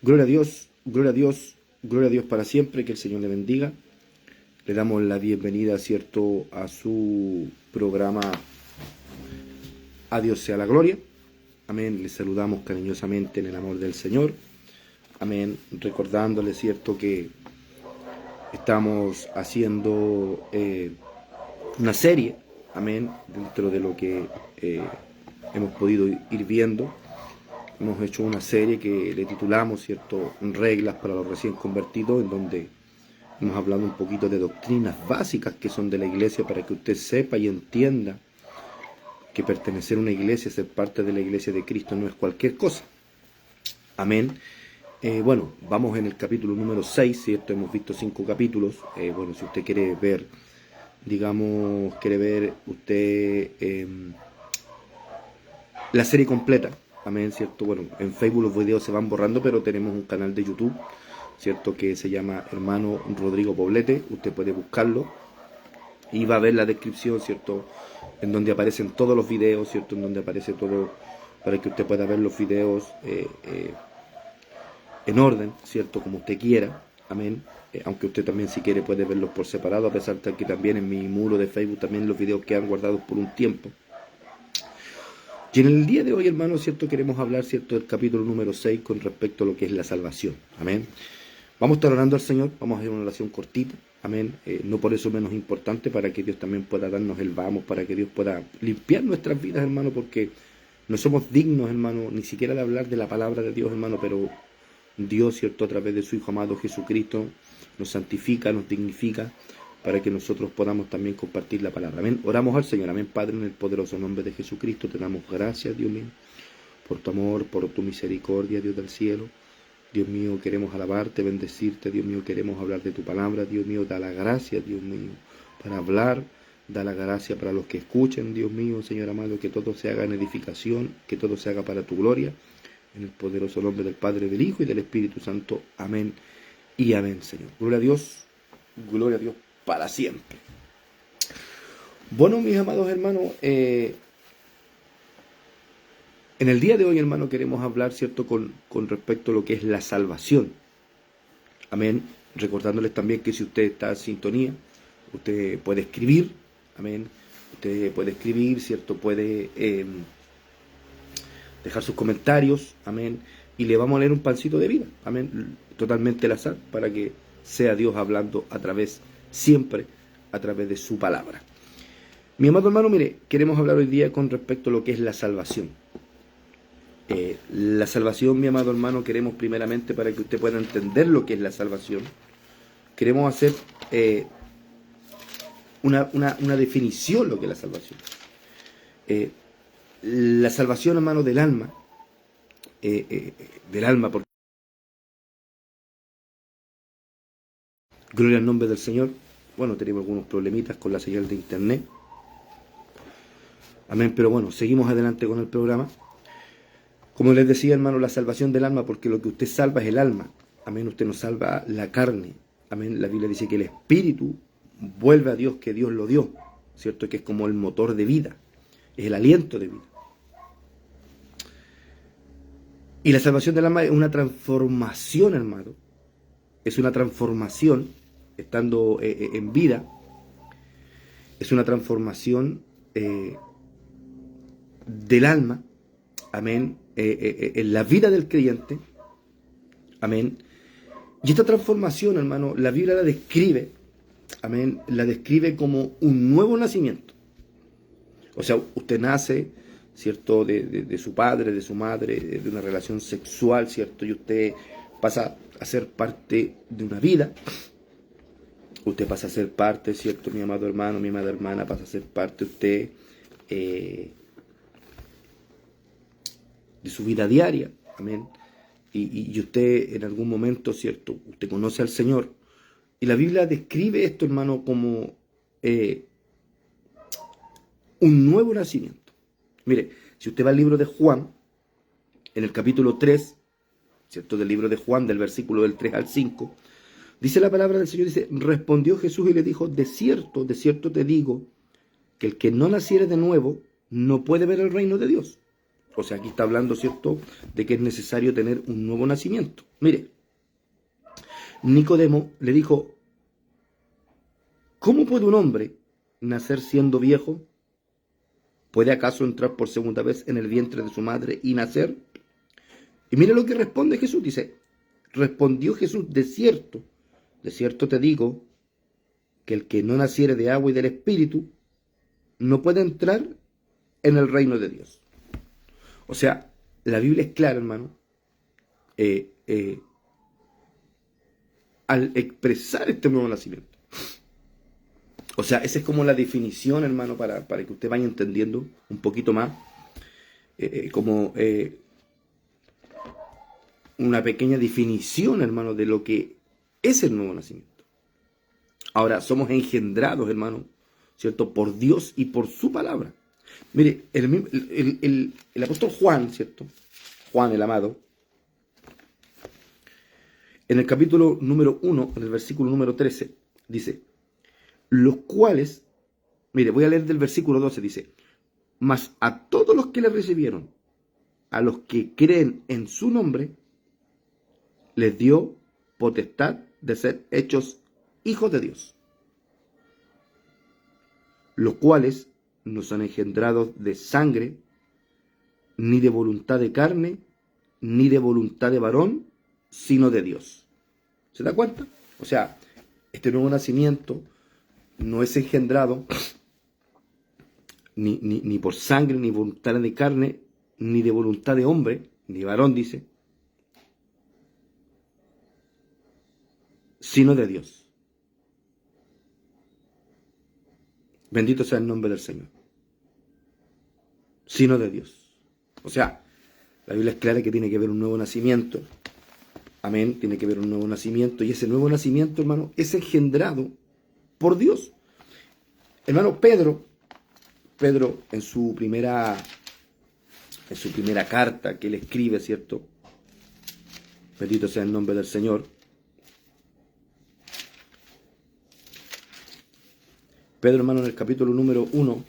Gloria a Dios, gloria a Dios, gloria a Dios para siempre, que el Señor le bendiga. Le damos la bienvenida, ¿cierto?, a su programa A Dios sea la gloria. Amén, le saludamos cariñosamente en el amor del Señor. Amén, recordándole, ¿cierto?, que estamos haciendo una serie, amén, dentro de lo que hemos podido ir viendo. Hemos hecho una serie que le titulamos, ¿cierto?, Reglas para los recién convertidos, en donde hemos hablado un poquito de doctrinas básicas que son de la iglesia para que usted sepa y entienda que pertenecer a una iglesia, ser parte de la iglesia de Cristo no es cualquier cosa. Amén. Bueno, vamos en el capítulo número 6, ¿cierto? Hemos visto 5 capítulos. Bueno, si usted quiere ver, digamos, quiere ver usted la serie completa, amén, ¿cierto? Bueno, en Facebook los videos se van borrando, pero tenemos un canal de YouTube, ¿cierto?, que se llama Hermano Rodrigo Poblete. Usted puede buscarlo y va a ver la descripción, ¿cierto?, en donde aparecen todos los videos, ¿cierto?, en donde aparece todo para que usted pueda ver los videos en orden, ¿cierto?, como usted quiera, amén. Aunque usted también, si quiere, puede verlos por separado, a pesar de que también en mi muro de Facebook también los videos quedan guardados por un tiempo. Y en el día de hoy, hermanos, ¿cierto?, queremos hablar, ¿cierto?, del capítulo número 6 con respecto a lo que es la salvación. Amén. Vamos a estar orando al Señor, vamos a hacer una oración cortita. Amén. No por eso menos importante, para que Dios también pueda darnos el vamos, para que Dios pueda limpiar nuestras vidas, hermano, porque no somos dignos, hermano, ni siquiera de hablar de la palabra de Dios, hermano, pero Dios, ¿cierto?, a través de su Hijo amado Jesucristo, nos santifica, nos dignifica, para que nosotros podamos también compartir la palabra. Amén. Oramos al Señor. Amén. Padre, en el poderoso nombre de Jesucristo, te damos gracias, Dios mío, por tu amor, por tu misericordia, Dios del cielo. Dios mío, queremos alabarte, bendecirte, Dios mío, queremos hablar de tu palabra, Dios mío, da la gracia, Dios mío, para hablar, da la gracia para los que escuchen, Dios mío, Señor amado, que todo se haga en edificación, que todo se haga para tu gloria, en el poderoso nombre del Padre, del Hijo y del Espíritu Santo. Amén y amén, Señor. Gloria a Dios para siempre. Bueno, mis amados hermanos, en el día de hoy, hermano, queremos hablar, ¿cierto?, con respecto a lo que es la salvación. Amén. Recordándoles también que si usted está en sintonía, usted puede escribir. Amén. Usted puede escribir, ¿cierto? Puede dejar sus comentarios. Amén. Y le vamos a leer un pancito de vida. Amén. Totalmente al azar, para que sea Dios hablando siempre a través de su palabra. Mi amado hermano, mire, queremos hablar hoy día con respecto a lo que es la salvación. La salvación, mi amado hermano, queremos primeramente, para que usted pueda entender lo que es la salvación, queremos hacer una definición de lo que es la salvación. La salvación, hermano, del alma, porque gloria al nombre del Señor. Bueno, tenemos algunos problemitas con la señal de internet. Amén, pero bueno, seguimos adelante con el programa. Como les decía, hermano, la salvación del alma, porque lo que usted salva es el alma. Amén, usted no salva la carne. Amén, la Biblia dice que el espíritu vuelve a Dios, que Dios lo dio, ¿cierto? Que es como el motor de vida, es el aliento de vida. Y la salvación del alma es una transformación, hermano. Es una transformación, estando en vida, es una transformación del alma, amén, en la vida del creyente, amén. Y esta transformación, hermano, la Biblia la describe, amén, la describe como un nuevo nacimiento. O sea, usted nace, ¿cierto?, de su padre, de su madre, de una relación sexual, ¿cierto? Y usted pasa a ser parte de una vida. Usted pasa a ser parte, ¿cierto?, mi amado hermano, mi amada hermana, pasa a ser parte usted de su vida diaria, amén. Y usted en algún momento, ¿cierto?, usted conoce al Señor. Y la Biblia describe esto, hermano, como un nuevo nacimiento. Mire, si usted va al libro de Juan, en el capítulo 3, ¿cierto?, del libro de Juan, del versículo del 3 al 5, dice la palabra del Señor, dice: respondió Jesús y le dijo: de cierto te digo, que el que no naciere de nuevo no puede ver el reino de Dios. O sea, aquí está hablando, ¿cierto?, de que es necesario tener un nuevo nacimiento. Mire, Nicodemo le dijo, ¿cómo puede un hombre nacer siendo viejo? ¿Puede acaso entrar por segunda vez en el vientre de su madre y nacer? Y mire lo que responde Jesús, dice, respondió Jesús, de cierto te digo, que el que no naciere de agua y del Espíritu no puede entrar en el reino de Dios. O sea, la Biblia es clara, hermano, al expresar este nuevo nacimiento. O sea, esa es como la definición, hermano, para que usted vaya entendiendo un poquito más, una pequeña definición, hermano, de lo que es el nuevo nacimiento. Ahora, somos engendrados, hermano, ¿cierto?, por Dios y por su palabra. Mire, el apóstol Juan, ¿cierto?, Juan el amado, en el capítulo número 1, en el versículo número 13, dice, los cuales, mire, voy a leer del versículo 12, dice, mas a todos los que le recibieron, a los que creen en su nombre, les dio potestad de ser hechos hijos de Dios, los cuales no son engendrados de sangre, ni de voluntad de carne, ni de voluntad de varón, sino de Dios. ¿Se da cuenta? O sea, este nuevo nacimiento no es engendrado ni por sangre, ni voluntad de carne, ni de voluntad de hombre, ni varón, dice, sino de Dios. Bendito sea el nombre del Señor. Sino de Dios. O sea, la Biblia es clara que tiene que haber un nuevo nacimiento. Amén, tiene que haber un nuevo nacimiento. Y ese nuevo nacimiento, hermano, es engendrado por Dios. Hermano, Pedro en su primera carta que él escribe, ¿cierto? Bendito sea el nombre del Señor. Pedro, hermano, en el capítulo número 1,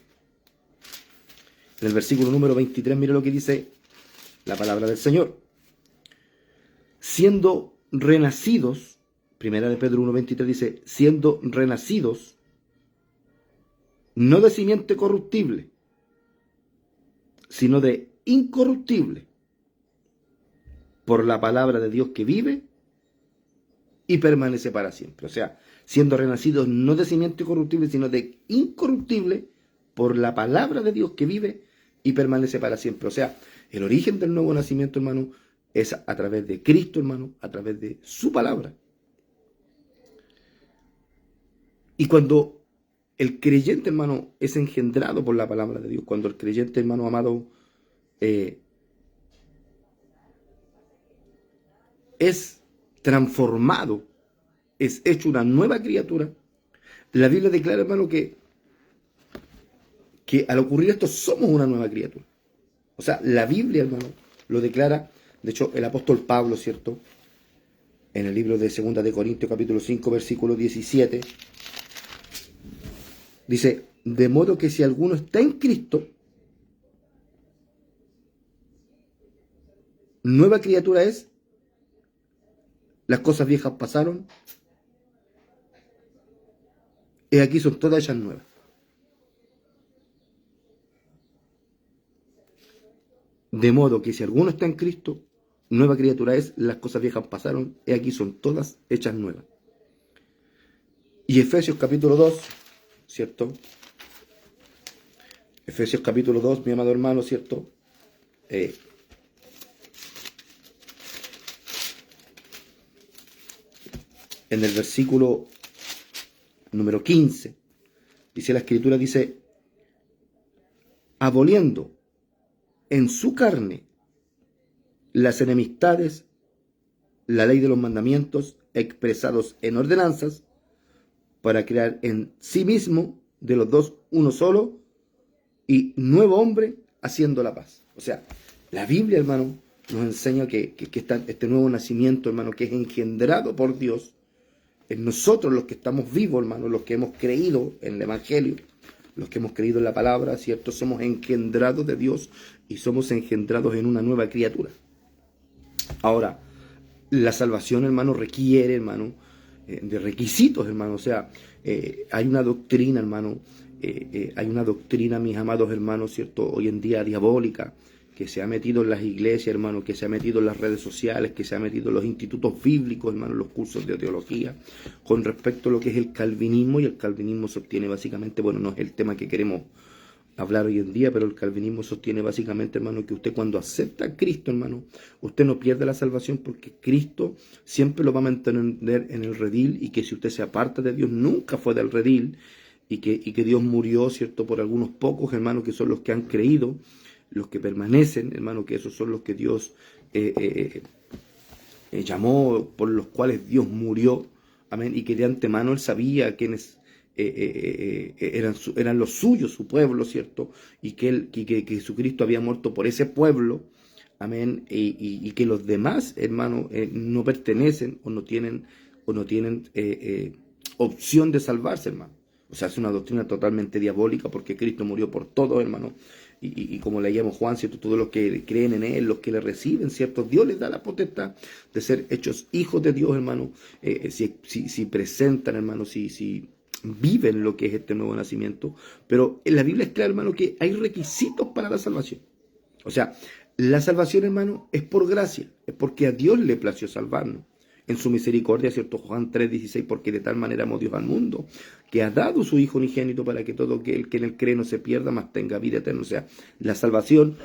en el versículo número 23, mire lo que dice la palabra del Señor. Siendo renacidos, primera de Pedro 1:23 dice, siendo renacidos, no de simiente corruptible, sino de incorruptible, por la palabra de Dios que vive y permanece para siempre. O sea, siendo renacidos no de simiente corruptible, sino de incorruptible, por la palabra de Dios que vive y permanece para siempre. O sea, el origen del nuevo nacimiento, hermano, es a través de Cristo, hermano, a través de su palabra. Y cuando el creyente, hermano, es engendrado por la palabra de Dios, cuando el creyente, hermano amado, es transformado, es hecho una nueva criatura, la Biblia declara, hermano, que al ocurrir esto somos una nueva criatura. O sea, la Biblia, hermano, lo declara. De hecho, el apóstol Pablo, ¿cierto?, en el libro de 2 de Corintios, capítulo 5, versículo 17, dice, de modo que si alguno está en Cristo, nueva criatura es, las cosas viejas pasaron, y aquí son todas ellas nuevas. De modo que si alguno está en Cristo, nueva criatura es, las cosas viejas pasaron, y aquí son todas hechas nuevas. Y Efesios capítulo 2, ¿cierto? Efesios capítulo 2, mi amado hermano, ¿cierto? En el versículo número 15, dice la Escritura, dice, aboliendo en su carne las enemistades, la ley de los mandamientos expresados en ordenanzas, para crear en sí mismo de los dos uno solo y nuevo hombre haciendo la paz. O sea, la Biblia, hermano, nos enseña que está este nuevo nacimiento, hermano, que es engendrado por Dios en nosotros, los que estamos vivos, hermano, los que hemos creído en el Evangelio, los que hemos creído en la palabra, ¿cierto? Somos engendrados de Dios y somos engendrados en una nueva criatura. Ahora, la salvación, hermano, requiere, hermano, de requisitos, hermano. O sea, hay una doctrina, hermano, hay una doctrina, mis amados hermanos, ¿cierto? Hoy en día diabólica, que se ha metido en las iglesias, hermano, que se ha metido en las redes sociales, que se ha metido en los institutos bíblicos, hermano, en los cursos de teología, con respecto a lo que es el calvinismo. Y el calvinismo sostiene básicamente, bueno, no es el tema que queremos hablar hoy en día, pero el calvinismo sostiene básicamente, hermano, que usted cuando acepta a Cristo, hermano, usted no pierde la salvación, porque Cristo siempre lo va a mantener en el redil, y que si usted se aparta de Dios, nunca fue del redil, y que Dios murió, ¿cierto?, por algunos pocos, hermano, que son los que han creído, los que permanecen, hermano, que esos son los que Dios llamó, por los cuales Dios murió, amén, y que de antemano Él sabía quiénes eran los suyos, su pueblo, ¿cierto? Y que Jesucristo había muerto por ese pueblo, amén, y que los demás, hermano, no pertenecen o no tienen opción de salvarse, hermano. O sea, es una doctrina totalmente diabólica, porque Cristo murió por todos, hermano. Y como leíamos Juan, ¿cierto? Todos los que creen en Él, los que le reciben, ¿cierto? Dios les da la potestad de ser hechos hijos de Dios, hermano. Si presentan, hermano, si viven lo que es este nuevo nacimiento. Pero en la Biblia es claro, hermano, que hay requisitos para la salvación. O sea, la salvación, hermano, es por gracia. Es porque a Dios le plació salvarnos en su misericordia, ¿cierto? Juan 3:16, porque de tal manera amó Dios al mundo, que ha dado su Hijo unigénito, para que todo aquel que en él cree no se pierda, mas tenga vida eterna. O sea, la salvación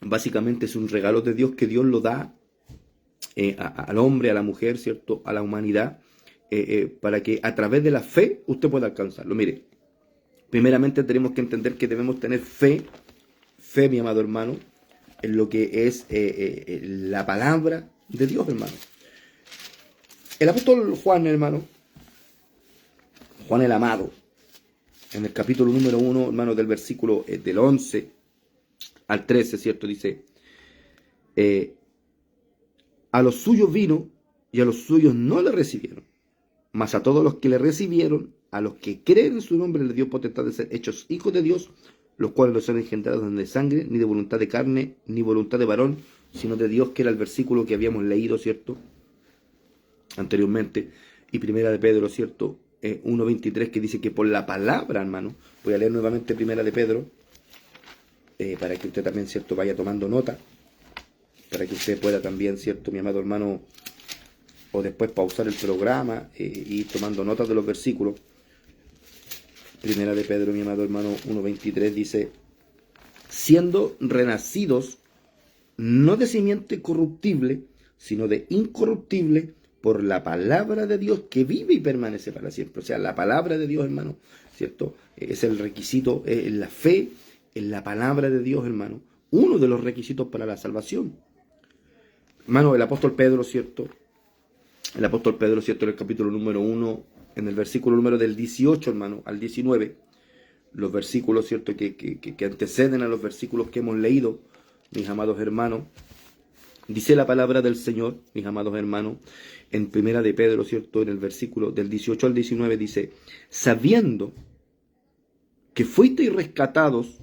básicamente es un regalo de Dios, que Dios lo da al hombre, a la mujer, ¿cierto?, a la humanidad, para que a través de la fe usted pueda alcanzarlo. Mire, primeramente tenemos que entender que debemos tener fe, mi amado hermano, en lo que es la palabra de Dios, hermano. El apóstol Juan, hermano, Juan el amado, en el capítulo número 1, hermano, del versículo del 11 al 13, ¿cierto? Dice, a los suyos vino y a los suyos no le recibieron, mas a todos los que le recibieron, a los que creen en su nombre, le dio potestad de ser hechos hijos de Dios, los cuales no son engendrados ni de sangre, ni de voluntad de carne, ni voluntad de varón, sino de Dios, que era el versículo que habíamos leído, ¿cierto?, anteriormente. Y primera de Pedro, ¿cierto?, 1:23, que dice que por la palabra, hermano, voy a leer nuevamente primera de Pedro, para que usted también, ¿cierto?, vaya tomando nota, para que usted pueda también, ¿cierto?, mi amado hermano, o después pausar el programa y ir tomando notas de los versículos. Primera de Pedro, mi amado hermano, 1:23 dice, siendo renacidos no de simiente corruptible, sino de incorruptible, por la palabra de Dios, que vive y permanece para siempre. O sea, la palabra de Dios, hermano, ¿cierto?, es el requisito, en la fe, en la palabra de Dios, hermano, uno de los requisitos para la salvación. Hermano, el apóstol Pedro, ¿cierto?, en el capítulo número 1, en el versículo número del 18, hermano, al 19, los versículos, ¿cierto?, que anteceden a los versículos que hemos leído, mis amados hermanos, dice la palabra del Señor, mis amados hermanos, en primera de Pedro, ¿cierto?, en el versículo del 18 al 19, dice, sabiendo que fuisteis rescatados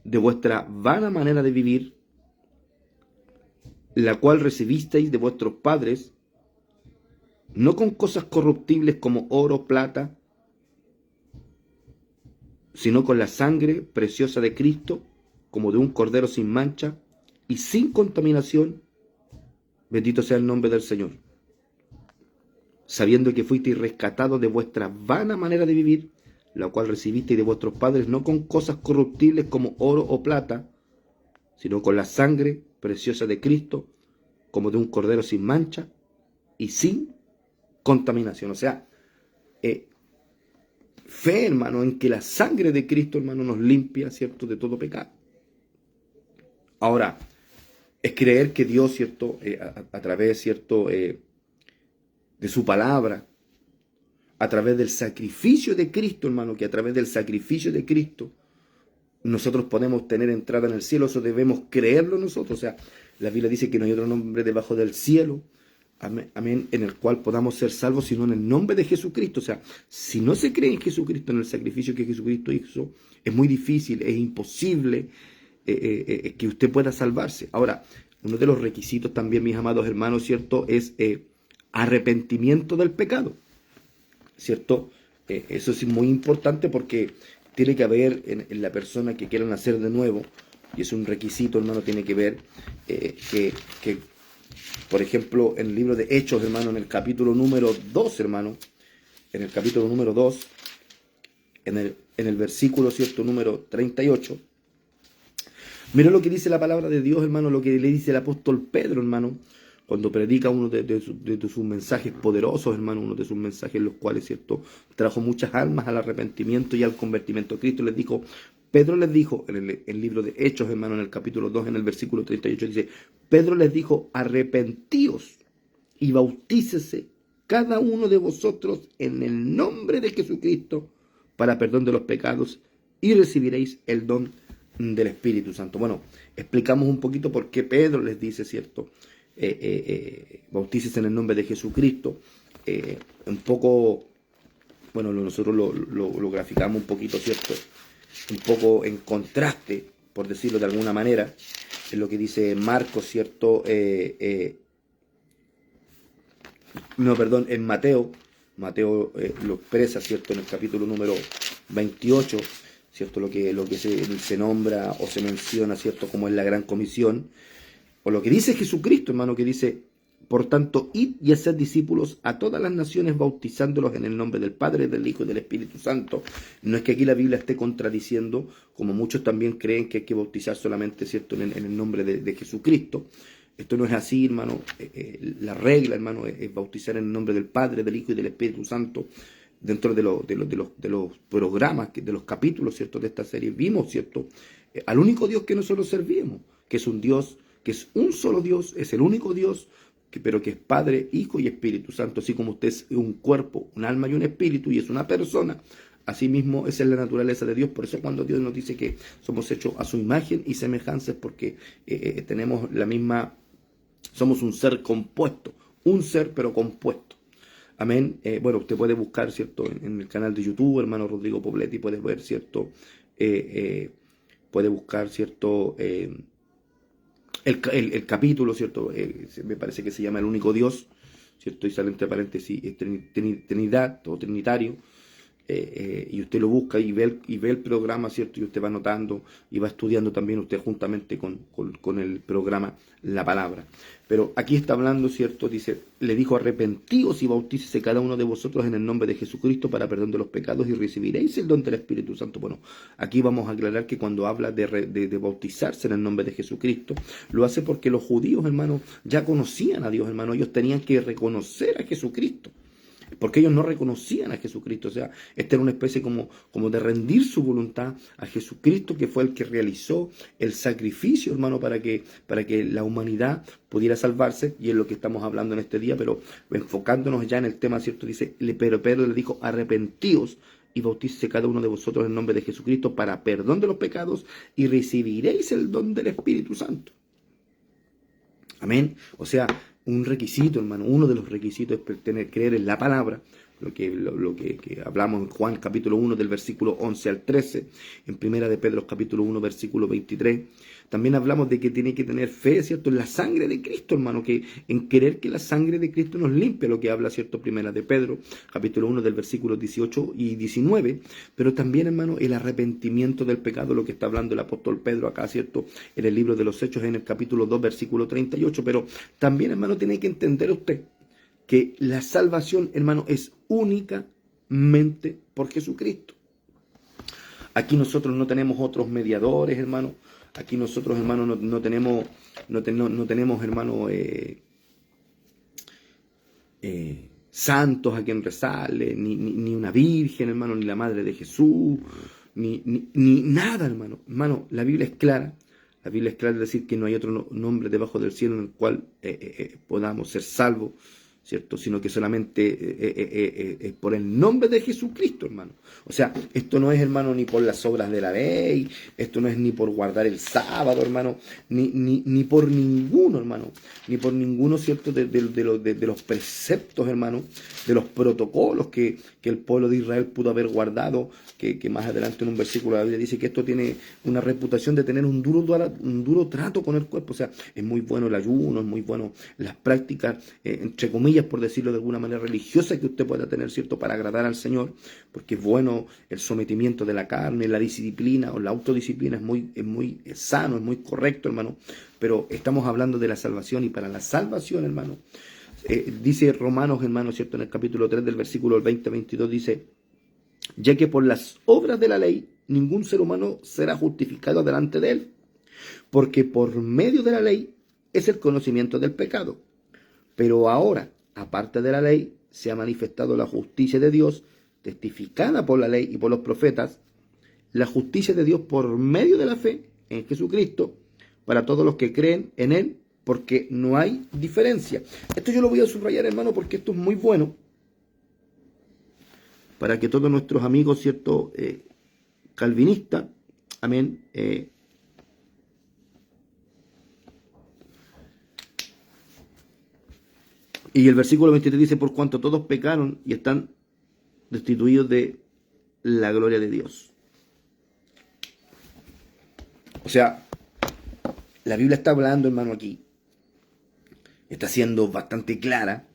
de vuestra vana manera de vivir, la cual recibisteis de vuestros padres, no con cosas corruptibles como oro, plata, sino con la sangre preciosa de Cristo, como de un cordero sin mancha y sin contaminación. Bendito sea el nombre del Señor. Sabiendo que fuisteis rescatados de vuestra vana manera de vivir, la cual recibisteis de vuestros padres, no con cosas corruptibles como oro o plata, sino con la sangre preciosa de Cristo, como de un cordero sin mancha y sin contaminación. O sea, fe, hermano, en que la sangre de Cristo, hermano, nos limpia, ¿cierto?, de todo pecado. Ahora, es creer que Dios, ¿cierto?, a través, ¿cierto?, de su palabra, a través del sacrificio de Cristo, hermano, que a través del sacrificio de Cristo nosotros podemos tener entrada en el cielo. Eso debemos creerlo nosotros. O sea, la Biblia dice que no hay otro nombre debajo del cielo amén, amén, en el cual podamos ser salvos, sino en el nombre de Jesucristo. O sea, si no se cree en Jesucristo, en el sacrificio que Jesucristo hizo, es muy difícil, es imposible que usted pueda salvarse. Ahora, uno de los requisitos también, mis amados hermanos, ¿cierto?, es arrepentimiento del pecado, ¿cierto? Eso es muy importante porque tiene que haber en la persona que quiera nacer de nuevo, y es un requisito, hermano, tiene que ver que, por ejemplo, en el libro de Hechos, hermano, en el capítulo número 2, hermano, en el capítulo número 2, en el versículo, ¿cierto?, número 38, mira lo que dice la palabra de Dios, hermano, lo que le dice el apóstol Pedro, hermano, cuando predica uno de sus mensajes poderosos, hermano, uno de sus mensajes los cuales, ¿cierto?, trajo muchas almas al arrepentimiento y al convertimiento a Cristo. Pedro les dijo, en el libro de Hechos, hermano, en el capítulo 2, en el versículo 38, dice, Pedro les dijo, arrepentíos y bautícese cada uno de vosotros en el nombre de Jesucristo para perdón de los pecados y recibiréis el don del Espíritu Santo. Bueno, explicamos un poquito por qué Pedro les dice, ¿cierto?, bautícese en el nombre de Jesucristo. Un poco, bueno, nosotros lo graficamos un poquito, ¿cierto?, un poco en contraste, por decirlo de alguna manera, en lo que dice Marcos, ¿cierto?, en Mateo lo expresa, ¿cierto?, en el capítulo número 28, ¿cierto?, lo que se nombra o se menciona, ¿cierto?, como es la gran comisión, o lo que dice Jesucristo, hermano, que dice, por tanto, id y haced discípulos a todas las naciones, bautizándolos en el nombre del Padre, del Hijo y del Espíritu Santo. No es que aquí la Biblia esté contradiciendo, como muchos también creen que hay que bautizar solamente, ¿cierto?, en el nombre de Jesucristo. Esto no es así, hermano. La regla, hermano, es bautizar en el nombre del Padre, del Hijo y del Espíritu Santo. Dentro de los programas, de los capítulos, ¿cierto?, de esta serie, vimos, ¿cierto?, al único Dios que nosotros servimos, que es un Dios, que es un solo Dios, es el único Dios, pero que es Padre, Hijo y Espíritu Santo. Así como usted es un cuerpo, un alma y un espíritu, y es una persona, asimismo esa es la naturaleza de Dios. Por eso cuando Dios nos dice que somos hechos a su imagen y semejanza, es porque tenemos la misma, somos un ser compuesto, un ser pero compuesto. Amén. Bueno, usted puede buscar, ¿cierto?, en el canal de YouTube, hermano Rodrigo Pobletti, puede ver, ¿cierto?, puede buscar, ¿cierto?, el capítulo, ¿cierto?, me parece que se llama El único Dios, ¿cierto?, y sale entre paréntesis Trinidad o Trinitario, y usted lo busca y ve el programa, ¿cierto?, y usted va notando y va estudiando también usted juntamente con el programa la palabra. Pero aquí está hablando, ¿cierto?, dice, le dijo, arrepentíos y bautícese cada uno de vosotros en el nombre de Jesucristo para perdón de los pecados y recibiréis el don del Espíritu Santo. Bueno, aquí vamos a aclarar que cuando habla de bautizarse en el nombre de Jesucristo, lo hace porque los judíos, hermanos, ya conocían a Dios, hermanos, ellos tenían que reconocer a Jesucristo, porque ellos no reconocían a Jesucristo. O sea, esta era una especie como de rendir su voluntad a Jesucristo, que fue el que realizó el sacrificio, hermano, para que la humanidad pudiera salvarse, y es lo que estamos hablando en este día, pero enfocándonos ya en el tema, ¿cierto? Dice, pero Pedro le dijo, arrepentíos y bautícese cada uno de vosotros en nombre de Jesucristo para perdón de los pecados y recibiréis el don del Espíritu Santo. Amén. O sea, un requisito, hermano, uno de los requisitos es creer en la palabra, lo que hablamos en Juan capítulo 1 del versículo 11 al 13, en primera de Pedro capítulo 1 versículo 23. También hablamos de que tiene que tener fe, ¿cierto?, en la sangre de Cristo, hermano, que en querer que la sangre de Cristo nos limpie, lo que habla, ¿cierto?, primera de Pedro, capítulo 1 del versículo 18 y 19, pero también, hermano, el arrepentimiento del pecado, lo que está hablando el apóstol Pedro acá, ¿cierto?, en el libro de los Hechos, en el capítulo 2, versículo 38, pero también, hermano, tiene que entender usted que la salvación, hermano, es únicamente por Jesucristo. Aquí nosotros no tenemos otros mediadores, hermano. Aquí nosotros, hermano, no tenemos, hermano, santos a quien rezarle, ni una virgen, hermano, ni la madre de Jesús, ni nada, hermano. Hermano, la Biblia es clara. La Biblia es clara, es decir, que no hay otro nombre debajo del cielo en el cual podamos ser salvos, ¿cierto? Sino que solamente es por el nombre de Jesucristo, hermano. O sea, esto no es, hermano, ni por las obras de la ley, esto no es ni por guardar el sábado, hermano, ni por ninguno, hermano, ni por ninguno, ¿cierto?, de los preceptos, hermano, de los protocolos que el pueblo de Israel pudo haber guardado, que más adelante en un versículo de la Biblia dice que esto tiene una reputación de tener un duro trato con el cuerpo. O sea, es muy bueno el ayuno, es muy bueno las prácticas, entre comillas, por decirlo de alguna manera, religiosa que usted pueda tener, ¿cierto?, para agradar al Señor, porque es bueno el sometimiento de la carne, la disciplina o la autodisciplina, es muy sano, es muy correcto, hermano, pero estamos hablando de la salvación, y para la salvación, hermano, dice Romanos, hermano, ¿cierto?, en el capítulo 3 del versículo 20-22, dice: ya que por las obras de la ley ningún ser humano será justificado delante de él, porque por medio de la ley es el conocimiento del pecado. Pero ahora, aparte de la ley, se ha manifestado la justicia de Dios, testificada por la ley y por los profetas, la justicia de Dios por medio de la fe en Jesucristo, para todos los que creen en Él, porque no hay diferencia. Esto yo lo voy a subrayar, hermano, porque esto es muy bueno, para que todos nuestros amigos, ¿cierto?, calvinistas, amén, y el versículo 23 dice: por cuanto todos pecaron y están destituidos de la gloria de Dios. O sea, la Biblia está hablando, hermano, aquí, está siendo bastante clara,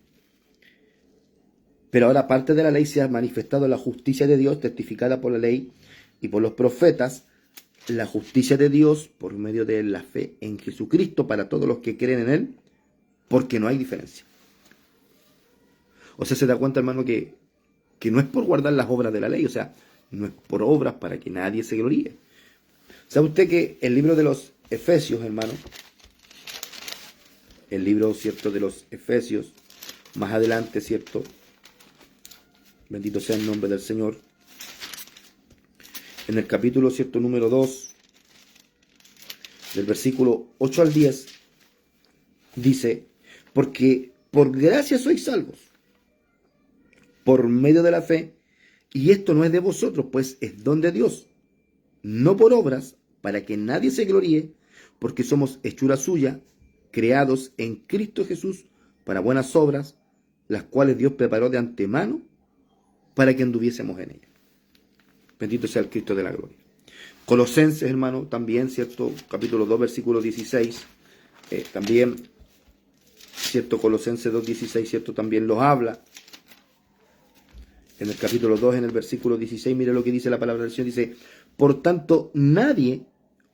pero ahora aparte de la ley se ha manifestado la justicia de Dios, testificada por la ley y por los profetas, la justicia de Dios por medio de la fe en Jesucristo para todos los que creen en Él, porque no hay diferencia. O sea, se da cuenta, hermano, que no es por guardar las obras de la ley, o sea, no es por obras para que nadie se gloríe. ¿Sabe usted que el libro de los Efesios, hermano, el libro, ¿cierto?, de los Efesios, más adelante, ¿cierto?, bendito sea el nombre del Señor, en el capítulo, ¿cierto?, número 2, del versículo 8 al 10, dice: porque por gracia sois salvos, por medio de la fe, y esto no es de vosotros, pues es don de Dios, no por obras, para que nadie se gloríe, porque somos hechura suya, creados en Cristo Jesús para buenas obras, las cuales Dios preparó de antemano para que anduviésemos en ellas. Bendito sea el Cristo de la gloria. Colosenses, hermano, también, ¿cierto?, capítulo 2, versículo 16, también, ¿cierto?, Colosenses 2:16, ¿cierto?, también los habla. En el capítulo 2, en el versículo 16, mire lo que dice la palabra del Señor, dice: por tanto,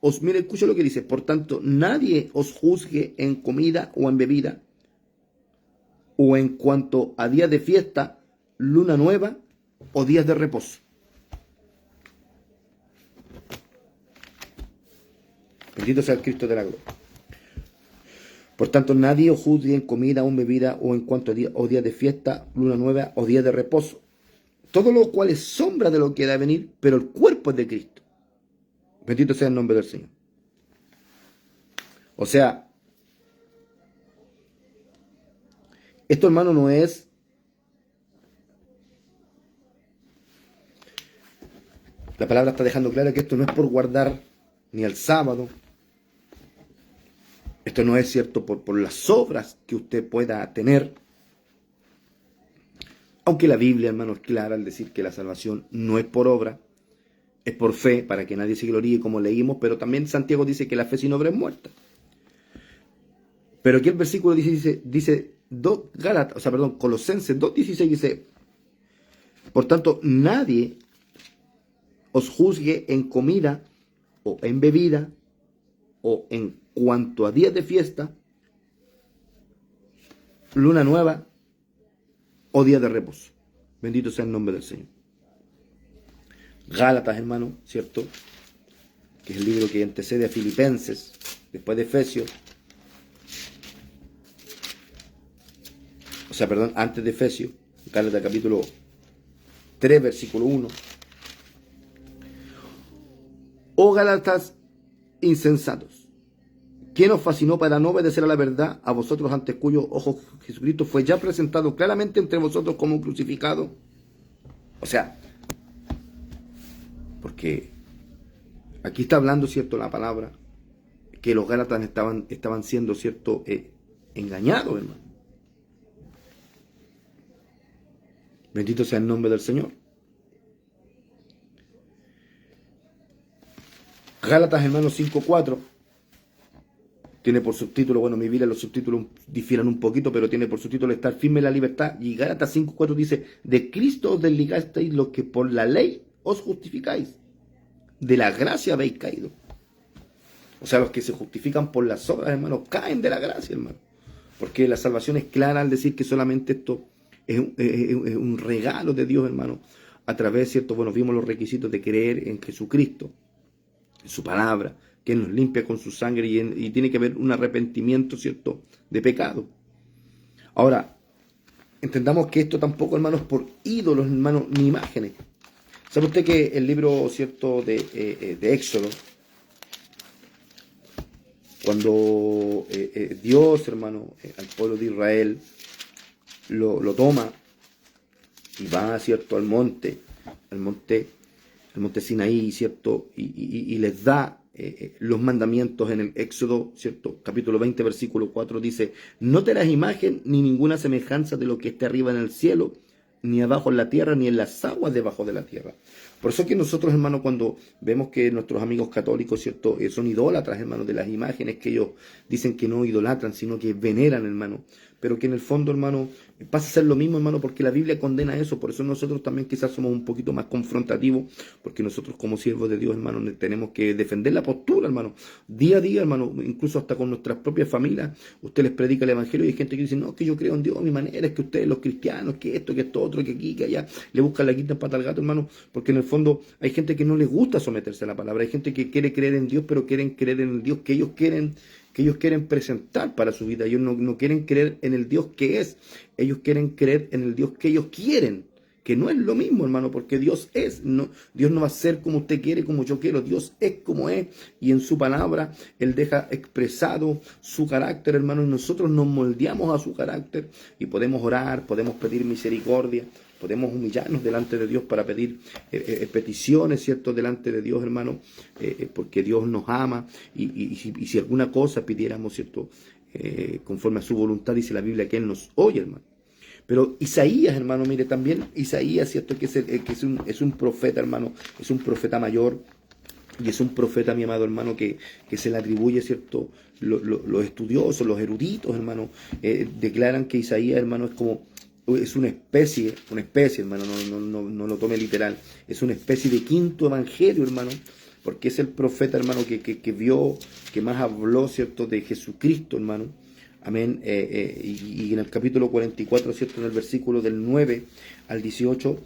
escucha lo que dice: por tanto, nadie os juzgue en comida o en bebida, o en cuanto a días de fiesta, luna nueva o días de reposo. Bendito sea el Cristo de la gloria. Por tanto, nadie os juzgue en comida o en bebida, o en cuanto a días de fiesta, luna nueva o días de reposo. Todo lo cual es sombra de lo que ha de venir, pero el cuerpo es de Cristo. Bendito sea el nombre del Señor. O sea, esto, hermano, no es la palabra está dejando claro que esto no es por guardar ni el sábado. Esto no es, cierto, por las obras que usted pueda tener. Aunque la Biblia, hermano, es clara al decir que la salvación no es por obra, es por fe, para que nadie se gloríe, como leímos, pero también Santiago dice que la fe sin obra es muerta. Pero aquí el versículo dice Colosenses 2:16 dice: por tanto, nadie os juzgue en comida o en bebida, o en cuanto a días de fiesta, luna nueva o día de reposo. Bendito sea el nombre del Señor. Gálatas, hermano, ¿cierto?, que es el libro que antecede a Filipenses, después de Efesios. Antes de Efesios, Gálatas capítulo 3, versículo 1. Oh Gálatas insensatos, ¿Quién os fascinó para no obedecer a la verdad? A vosotros ante cuyos ojos Jesucristo fue ya presentado claramente entre vosotros como crucificado. O sea, porque aquí está hablando, ¿cierto?, la palabra, que los Gálatas estaban siendo, ¿cierto?, engañados, hermano. Bendito sea el nombre del Señor. Gálatas, hermanos, 5:4 tiene por subtítulo, bueno, mi Biblia los subtítulos difieren un poquito, pero tiene por subtítulo estar firme en la libertad. Y Gálatas 5:4 dice, de Cristo os desligasteis los que por la ley os justificáis. De la gracia habéis caído. O sea, los que se justifican por las obras, hermanos, caen de la gracia, hermano. Porque la salvación es clara al decir que solamente esto es un regalo de Dios, hermano. A través, ¿cierto? Bueno, vimos los requisitos de creer en Jesucristo, en su palabra, que nos limpia con su sangre y tiene que haber un arrepentimiento, ¿cierto?, de pecado. Ahora, entendamos que esto tampoco, hermanos, por ídolos, hermanos, ni imágenes. ¿Sabe usted que el libro, ¿cierto?, de Éxodo, cuando Dios, hermano, al pueblo de Israel lo toma y va, ¿cierto?, al monte Sinaí, ¿cierto?, y les da los mandamientos en el Éxodo, ¿cierto?, capítulo 20, versículo 4, dice, no te harás imagen ni ninguna semejanza de lo que esté arriba en el cielo, ni abajo en la tierra, ni en las aguas debajo de la tierra. Por eso que nosotros, hermanos, cuando vemos que nuestros amigos católicos, ¿cierto?, son idólatras, hermanos, de las imágenes que ellos dicen que no idolatran, sino que veneran, hermano, pero que en el fondo, hermano, pasa a ser lo mismo, hermano, porque la Biblia condena eso. Por eso nosotros también quizás somos un poquito más confrontativos, porque nosotros como siervos de Dios, hermano, tenemos que defender la postura, hermano, día a día, hermano, incluso hasta con nuestras propias familias. Usted les predica el evangelio y hay gente que dice, no, que yo creo en Dios, mi manera es que ustedes los cristianos, que esto, otro, que aquí, que allá, le buscan la quinta pata al gato, hermano, porque en el fondo hay gente que no les gusta someterse a la palabra, hay gente que quiere creer en Dios, pero quieren creer en el Dios que ellos quieren presentar para su vida. Ellos no quieren creer en el Dios que es, ellos quieren creer en el Dios que ellos quieren, que no es lo mismo, hermano, porque Dios es, Dios no va a ser como usted quiere, como yo quiero, Dios es como es, y en su palabra Él deja expresado su carácter, hermano, y nosotros nos moldeamos a su carácter, y podemos orar, podemos pedir misericordia, podemos humillarnos delante de Dios para pedir peticiones, ¿cierto?, delante de Dios, hermano, porque Dios nos ama, y si alguna cosa pidiéramos, ¿cierto?, conforme a su voluntad, dice la Biblia que Él nos oye, hermano. Pero Isaías, hermano, mire, también Isaías, ¿cierto?, que es un profeta, hermano, es un profeta mayor, y es un profeta, mi amado hermano, que se le atribuye, ¿cierto?, los estudiosos, los eruditos, hermano, declaran que Isaías, hermano, es una especie, hermano, no lo tome literal, es una especie de quinto evangelio, hermano, porque es el profeta, hermano, que vio, que más habló, ¿cierto?, de Jesucristo, hermano. Amén. Y en el capítulo 44, ¿cierto?, en el versículo del 9 al 18,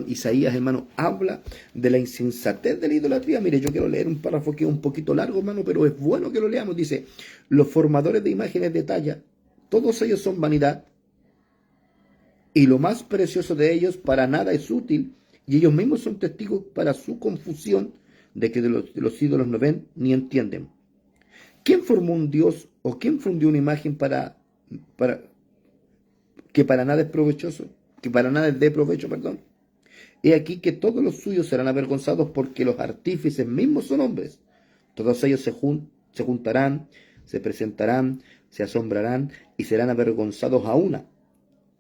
Isaías, hermano, habla de la insensatez de la idolatría. Mire, yo quiero leer un párrafo que es un poquito largo, hermano, pero es bueno que lo leamos. Dice, los formadores de imágenes de talla, todos ellos son vanidad, y lo más precioso de ellos para nada es útil, y ellos mismos son testigos para su confusión de que de los ídolos no ven ni entienden. ¿Quién formó un Dios o quién fundió una imagen que para nada es provechoso, que para nada es de provecho, perdón? He aquí que todos los suyos serán avergonzados porque los artífices mismos son hombres. Todos ellos se juntarán, se presentarán, se asombrarán y serán avergonzados a una.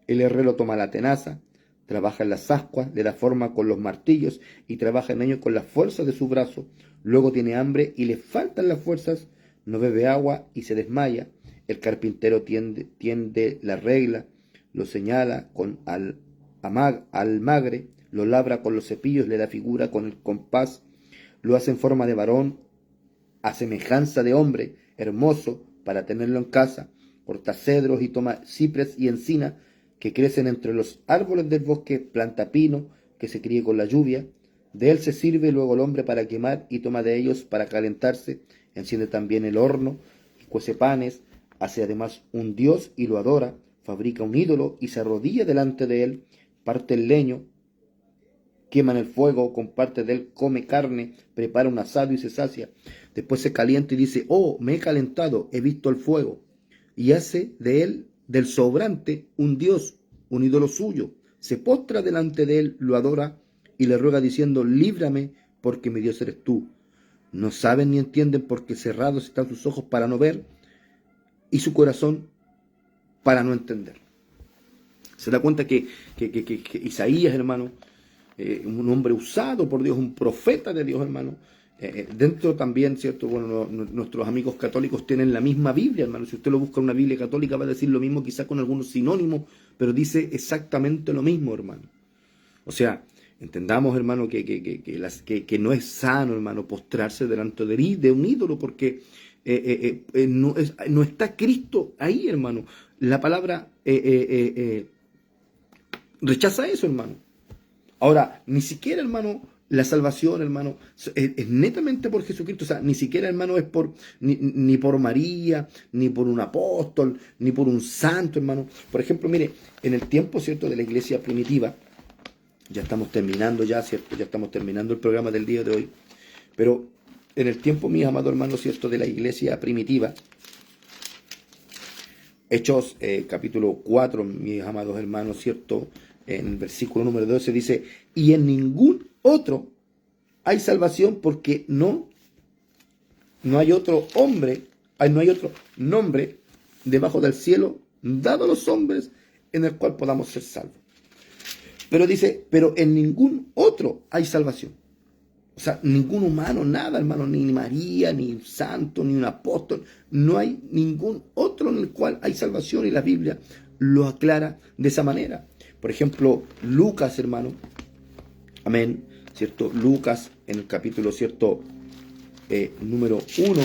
El herrero toma la tenaza, trabaja en las ascuas, le da forma con los martillos y trabaja en ellos con las fuerzas de su brazo. Luego tiene hambre y le faltan las fuerzas, no bebe agua y se desmaya. El carpintero tiende la regla, lo señala con almagre, lo labra con los cepillos, le da figura con el compás, lo hace en forma de varón, a semejanza de hombre, hermoso, para tenerlo en casa. Corta cedros y toma cipres y encina, que crecen entre los árboles del bosque, planta pino, que se críe con la lluvia. De él se sirve luego el hombre para quemar y toma de ellos para calentarse. Enciende también el horno y cuece panes. Hace además un dios y lo adora. Fabrica un ídolo y se arrodilla delante de él. Parte el leño, quema en el fuego, con parte de él come carne, prepara un asado y se sacia. Después se calienta y dice, oh, me he calentado, he visto el fuego. Y hace de él, del sobrante, un dios, un ídolo suyo. Se postra delante de él, lo adora y le ruega diciendo, líbrame porque mi Dios eres tú. No saben ni entienden porque cerrados están sus ojos para no ver y su corazón para no entender. Se da cuenta que Isaías, hermano, un hombre usado por Dios, un profeta de Dios, hermano. Dentro también, ¿cierto? Bueno, nuestros amigos católicos tienen la misma Biblia, hermano. Si usted lo busca en una Biblia católica va a decir lo mismo, quizás con algunos sinónimos, pero dice exactamente lo mismo, hermano. O sea, entendamos, hermano, que no es sano, hermano, postrarse delante de un ídolo, porque no está Cristo ahí, hermano. La palabra rechaza eso, hermano. Ahora, ni siquiera, hermano, la salvación, hermano, es netamente por Jesucristo. O sea, ni siquiera, hermano, es ni por María, ni por un apóstol, ni por un santo, hermano. Por ejemplo, mire, en el tiempo, ¿cierto?, de la iglesia primitiva, ya estamos terminando ya, ¿cierto? Ya estamos terminando el programa del día de hoy. Pero en el tiempo, mis amados hermanos, ¿cierto?, de la iglesia primitiva, Hechos capítulo 4, mis amados hermanos, ¿cierto?, en el versículo número 12 dice, y en ningún otro hay salvación porque no hay otro hombre, no hay otro nombre debajo del cielo dado a los hombres en el cual podamos ser salvos. Pero dice, pero en ningún otro hay salvación. O sea, ningún humano, nada, hermano, ni María, ni un santo, ni un apóstol. No hay ningún otro en el cual hay salvación y la Biblia lo aclara de esa manera. Por ejemplo, Lucas, hermano, amén, ¿cierto? Lucas en el capítulo, ¿cierto?, número 1,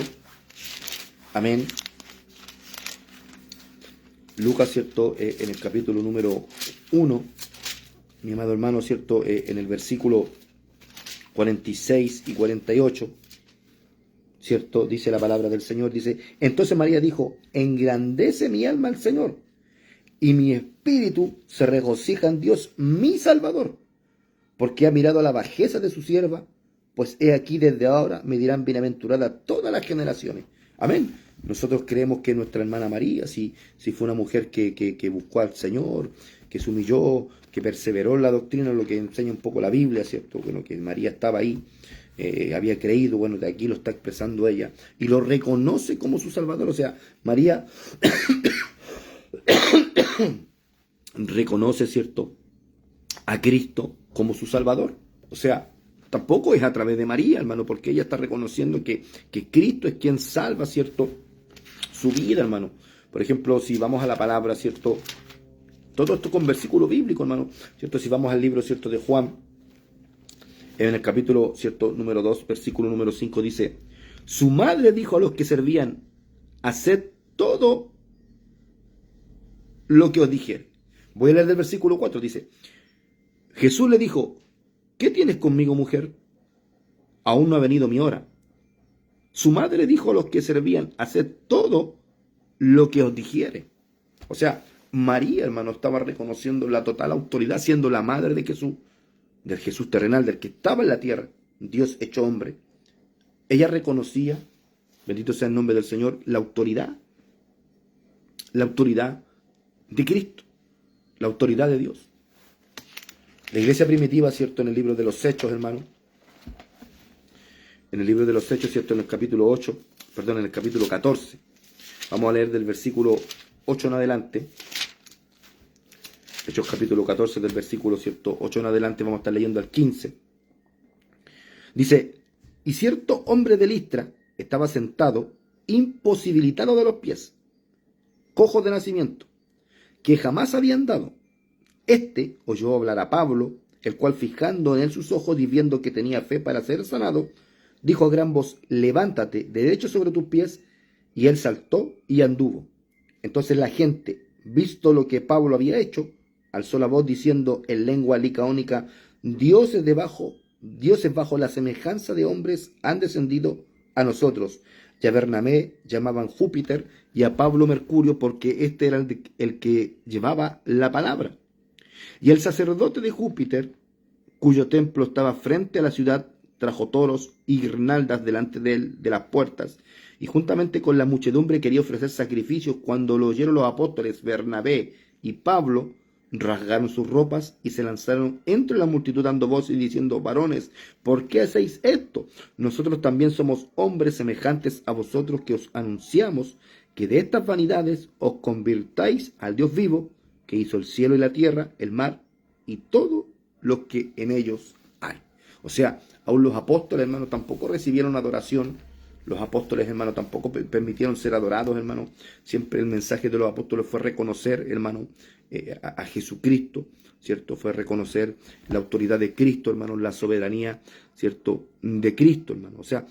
amén. Lucas, ¿cierto?, en el capítulo número 1, mi amado hermano, ¿cierto?, en el versículo 46 y 48, ¿cierto?, dice la palabra del Señor, dice, entonces María dijo, engrandece mi alma al Señor, y mi espíritu se regocija en Dios mi Salvador, porque ha mirado a la bajeza de su sierva, pues he aquí desde ahora me dirán bienaventurada todas las generaciones. Amén. Nosotros creemos que nuestra hermana María, si fue una mujer que buscó al Señor, que se humilló, que perseveró en la doctrina, lo que enseña un poco la Biblia, ¿cierto? Bueno, que María estaba ahí, había creído, bueno, de aquí lo está expresando ella, y lo reconoce como su Salvador. O sea, María reconoce, ¿cierto?, a Cristo como su Salvador. O sea, tampoco es a través de María, hermano, porque ella está reconociendo que Cristo es quien salva, ¿cierto?, su vida, hermano. Por ejemplo, si vamos a la palabra, ¿cierto?, todo esto con versículo bíblico, hermano, ¿cierto? Si vamos al libro, ¿cierto?, de Juan, en el capítulo, ¿cierto?, número 2, versículo número 5, dice, su madre dijo a los que servían, haced todo lo que os dijere. Voy a leer del versículo 4, dice, Jesús le dijo, ¿qué tienes conmigo, mujer? Aún no ha venido mi hora. Su madre dijo a los que servían, haced todo lo que os dijere. O sea, María, hermano, estaba reconociendo la total autoridad, siendo la madre de Jesús, del Jesús terrenal, del que estaba en la tierra, Dios hecho hombre. Ella reconocía, bendito sea el nombre del Señor, la autoridad de Cristo, la autoridad de Dios. La iglesia primitiva, ¿cierto?, en el libro de los Hechos, hermano, en el libro de los Hechos, ¿cierto?, en el capítulo 14, vamos a leer del versículo 8 en adelante. Hechos capítulo 14 del versículo, ¿cierto?, 8 en adelante, vamos a estar leyendo al 15. Dice, y cierto hombre de Listra estaba sentado, imposibilitado de los pies, cojo de nacimiento, que jamás había andado. Este oyó hablar a Pablo, el cual fijando en él sus ojos y viendo que tenía fe para ser sanado, dijo a gran voz, levántate derecho sobre tus pies, y él saltó y anduvo. Entonces la gente, visto lo que Pablo había hecho, alzó la voz diciendo en lengua licaónica, dioses bajo la semejanza de hombres han descendido a nosotros. Y a Bernabé llamaban Júpiter y a Pablo Mercurio, porque este era el que llevaba la palabra. Y el sacerdote de Júpiter, cuyo templo estaba frente a la ciudad, trajo toros y guirnaldas delante de él, de las puertas, y juntamente con la muchedumbre quería ofrecer sacrificios. Cuando lo oyeron los apóstoles Bernabé y Pablo, rasgaron sus ropas y se lanzaron entre la multitud dando voces y diciendo: varones, ¿por qué hacéis esto? Nosotros también somos hombres semejantes a vosotros, que os anunciamos que de estas vanidades os convirtáis al Dios vivo, que hizo el cielo y la tierra, el mar y todo lo que en ellos hay. O sea, aún los apóstoles, hermano, tampoco recibieron adoración. Los apóstoles, hermano, tampoco permitieron ser adorados, hermano. Siempre el mensaje de los apóstoles fue reconocer, hermano, a Jesucristo, ¿cierto? Fue reconocer la autoridad de Cristo, hermano, la soberanía, ¿cierto? De Cristo, hermano. O sea,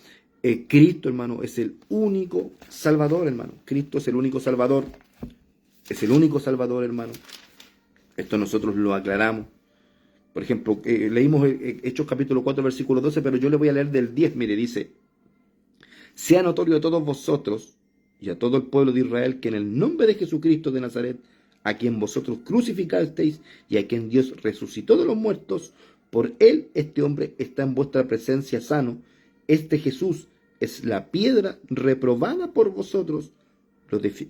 Cristo, hermano, es el único Salvador, hermano. Cristo es el único Salvador. Es el único Salvador, hermano. Esto nosotros lo aclaramos. Por ejemplo, leímos Hechos capítulo 4, versículo 12, pero yo le voy a leer del 10. Mire, dice: sea notorio a todos vosotros y a todo el pueblo de Israel que en el nombre de Jesucristo de Nazaret, a quien vosotros crucificasteis y a quien Dios resucitó de los muertos, por él este hombre está en vuestra presencia sano. Este Jesús es la piedra reprobada por vosotros,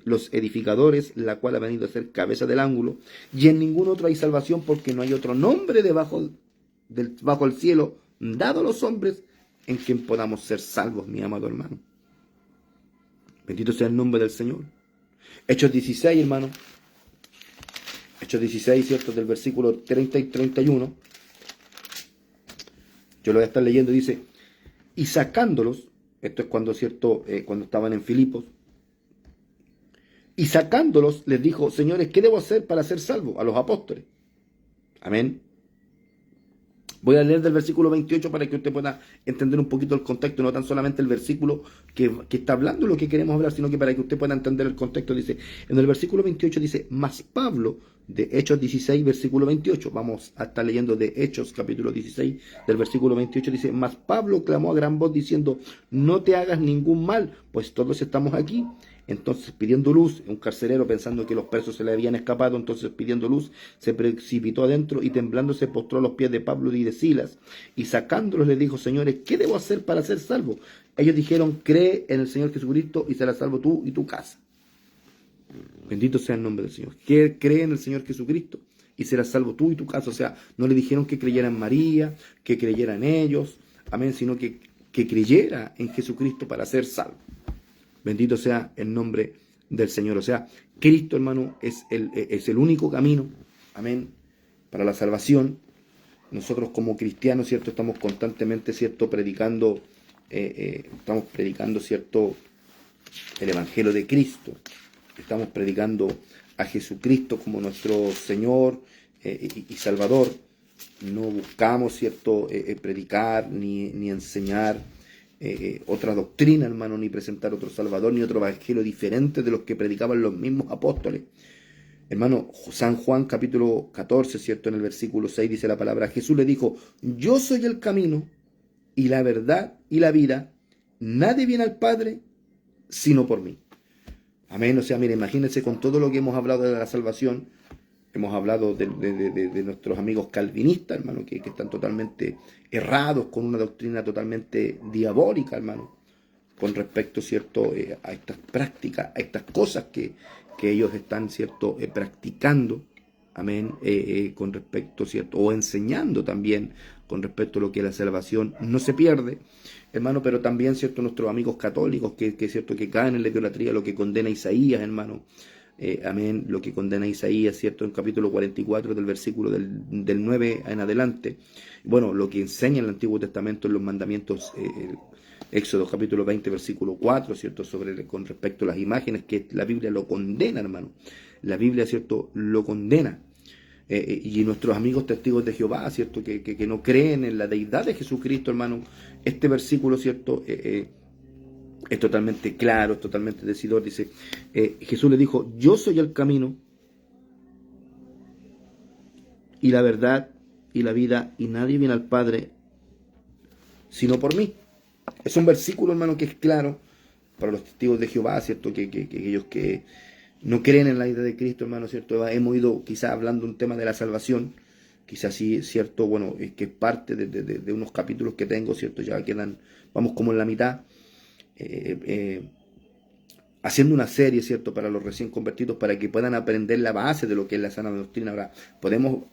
los edificadores, la cual ha venido a ser cabeza del ángulo, y en ningún otro hay salvación, porque no hay otro nombre bajo el cielo dado a los hombres en quien podamos ser salvos, mi amado hermano. Bendito sea el nombre del Señor. Hechos 16, hermano. Hechos 16, ¿cierto? Del versículo 30 y 31. Yo lo voy a estar leyendo. Dice: y sacándolos, esto es cuando, ¿cierto? Cuando estaban en Filipos. Y sacándolos, les dijo: señores, ¿qué debo hacer para ser salvo? A los apóstoles. Amén. Voy a leer del versículo 28 para que usted pueda entender un poquito el contexto, no tan solamente el versículo que está hablando lo que queremos hablar, sino que para que usted pueda entender el contexto. Dice, en el versículo 28 dice: mas Pablo, de Hechos 16, versículo 28, vamos a estar leyendo de Hechos, capítulo 16, del versículo 28, dice: mas Pablo clamó a gran voz diciendo: no te hagas ningún mal, pues todos estamos aquí. Entonces, pidiendo luz, un carcelero, pensando que los presos se le habían escapado, entonces pidiendo luz, se precipitó adentro y temblando se postró a los pies de Pablo y de Silas, y sacándolos le dijo: señores, ¿qué debo hacer para ser salvo? Ellos dijeron: cree en el Señor Jesucristo y serás salvo tú y tu casa. Bendito sea el nombre del Señor. Cree en el Señor Jesucristo y serás salvo tú y tu casa. O sea, no le dijeron que creyera en María, que creyera en ellos, amén, sino que creyera en Jesucristo para ser salvo. Bendito sea el nombre del Señor. O sea, Cristo, hermano, es el único camino, amén, para la salvación. Nosotros como cristianos, ¿cierto? Estamos constantemente, ¿cierto? Predicando, ¿cierto? El Evangelio de Cristo. Estamos predicando a Jesucristo como nuestro Señor y Salvador. No buscamos, ¿cierto? Predicar ni enseñar otra doctrina, hermano, ni presentar otro Salvador, ni otro evangelio diferente de los que predicaban los mismos apóstoles. Hermano, San Juan capítulo 14, ¿cierto? En el versículo 6 dice la palabra: Jesús le dijo: yo soy el camino y la verdad y la vida. Nadie viene al Padre sino por mí. Amén. O sea, mire, imagínense, con todo lo que hemos hablado de la salvación, hemos hablado de nuestros amigos calvinistas, hermano, que están totalmente errados, con una doctrina totalmente diabólica, hermano, con respecto, ¿cierto?, a estas prácticas, a estas cosas que ellos están, ¿cierto?, practicando, amén, con respecto, ¿cierto?, o enseñando también con respecto a lo que la salvación no se pierde, hermano, pero también, ¿cierto?, nuestros amigos católicos que ¿cierto?, que caen en la idolatría, lo que condena Isaías, hermano. Amén, lo que condena Isaías, ¿cierto? En capítulo 44 del versículo del 9 en adelante. Bueno, lo que enseña el Antiguo Testamento en los mandamientos, Éxodo capítulo 20, versículo 4, ¿cierto? Con respecto a las imágenes, que la Biblia lo condena, hermano. La Biblia, ¿cierto?, lo condena. Y nuestros amigos testigos de Jehová, ¿cierto?, que no creen en la deidad de Jesucristo, hermano. Este versículo, ¿cierto?, es totalmente claro, es totalmente decidor. Dice, Jesús le dijo: yo soy el camino y la verdad y la vida, y nadie viene al Padre sino por mí. Es un versículo, hermano, que es claro para los testigos de Jehová, ¿cierto? Que ellos que no creen en la idea de Cristo, hermano, ¿cierto? Hemos ido quizás hablando un tema de la salvación, quizás sí es cierto, bueno, es que es parte de unos capítulos que tengo, cierto, ya quedan, vamos como en la mitad, eh, eh, haciendo una serie, ¿cierto?, para los recién convertidos, para que puedan aprender la base de lo que es la sana doctrina. Ahora, podemos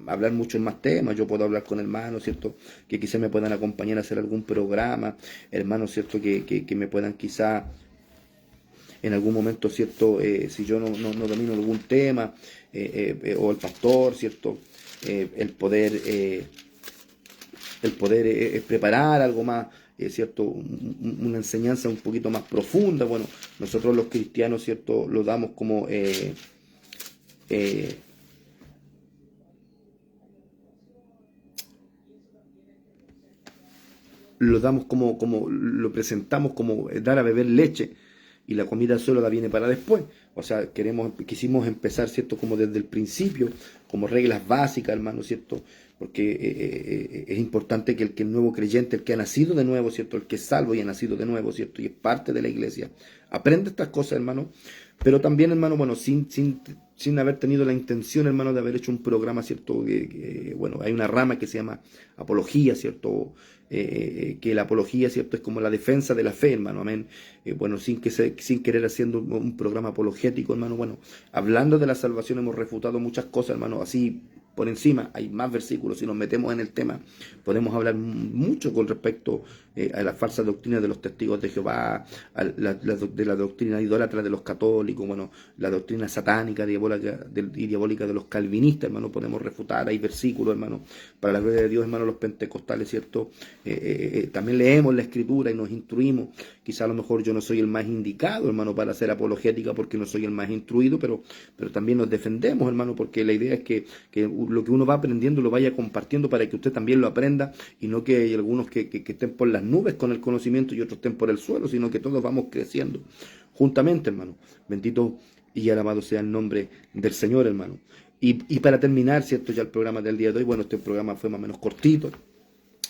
hablar muchos más temas, yo puedo hablar con hermanos, ¿cierto?, que quizás me puedan acompañar a hacer algún programa, hermanos, ¿cierto?, que me puedan quizás en algún momento, ¿cierto?, si yo no domino algún tema, o el pastor, ¿cierto?, el poder preparar algo más, ¿cierto? Una enseñanza un poquito más profunda. Bueno, nosotros los cristianos, ¿cierto? Lo damos como eh, lo presentamos como dar a beber leche, y la comida solo la viene para después. O sea, quisimos empezar, ¿cierto? Como desde el principio, como reglas básicas, hermano, ¿cierto? Porque es importante que el nuevo creyente, el que ha nacido de nuevo, ¿cierto? El que es salvo y ha nacido de nuevo, ¿cierto? Y es parte de la iglesia, aprenda estas cosas, hermano. Pero también, hermano, bueno, sin haber tenido la intención, hermano, de haber hecho un programa, ¿cierto? Bueno, hay una rama que se llama apología, ¿cierto? Que la apología, ¿cierto?, es como la defensa de la fe, hermano, amén. Bueno, sin querer haciendo un programa apologético, hermano, bueno, hablando de la salvación hemos refutado muchas cosas, hermano, así por encima, hay más versículos, si nos metemos en el tema, podemos hablar mucho con respecto a la falsa doctrina de los testigos de Jehová, de la doctrina idólatra de los católicos, bueno, la doctrina satánica, y diabólica de los calvinistas, hermano, podemos refutar, hay versículos, hermano, para la gloria de Dios, hermano, los pentecostales, ¿cierto? También leemos la escritura y nos instruimos. Quizá a lo mejor yo no soy el más indicado, hermano, para hacer apologética porque no soy el más instruido, pero también nos defendemos, hermano, porque la idea es que lo que uno va aprendiendo lo vaya compartiendo para que usted también lo aprenda, y no que hay algunos que estén por las nubes con el conocimiento y otros estén por el suelo, sino que todos vamos creciendo juntamente, hermano. Bendito y alabado sea el nombre del Señor, hermano. Y para terminar, ¿cierto?, ya el programa del día de hoy, bueno, este programa fue más o menos cortito.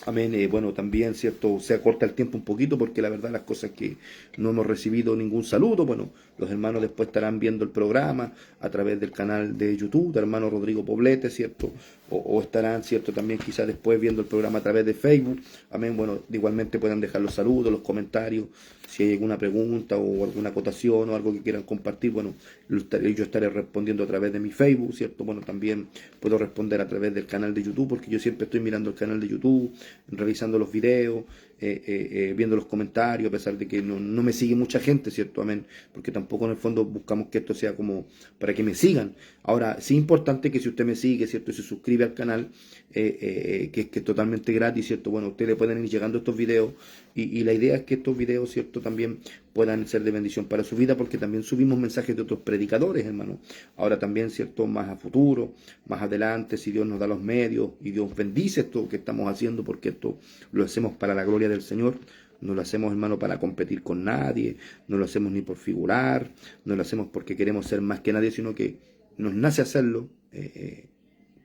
Amén. Bueno, también, ¿cierto? Se acorta el tiempo un poquito porque la verdad las cosas que no hemos recibido ningún saludo. Bueno, los hermanos después estarán viendo el programa a través del canal de YouTube del hermano Rodrigo Poblete, ¿cierto? O estarán, ¿cierto? También quizás después viendo el programa a través de Facebook. Amén. Bueno, igualmente puedan dejar los saludos, los comentarios. Si hay alguna pregunta o alguna acotación o algo que quieran compartir, bueno, yo estaré respondiendo a través de mi Facebook, ¿cierto? Bueno, también puedo responder a través del canal de YouTube, porque yo siempre estoy mirando el canal de YouTube, revisando los videos, viendo los comentarios, a pesar de que no me sigue mucha gente, ¿cierto? Amén. Porque tampoco en el fondo buscamos que esto sea como para que me sigan. Ahora, sí es importante que si usted me sigue, ¿cierto?, y se suscribe al canal, que es totalmente gratis, ¿cierto? Bueno, ustedes pueden ir llegando estos videos, y la idea es que estos videos, ¿cierto?, también puedan ser de bendición para su vida, porque también subimos mensajes de otros predicadores, hermano. Ahora también, ¿cierto?, más a futuro, más adelante, si Dios nos da los medios y Dios bendice esto que estamos haciendo, porque esto lo hacemos para la gloria del Señor. No lo hacemos, hermano, para competir con nadie, no lo hacemos ni por figurar, no lo hacemos porque queremos ser más que nadie, sino que nos nace hacerlo.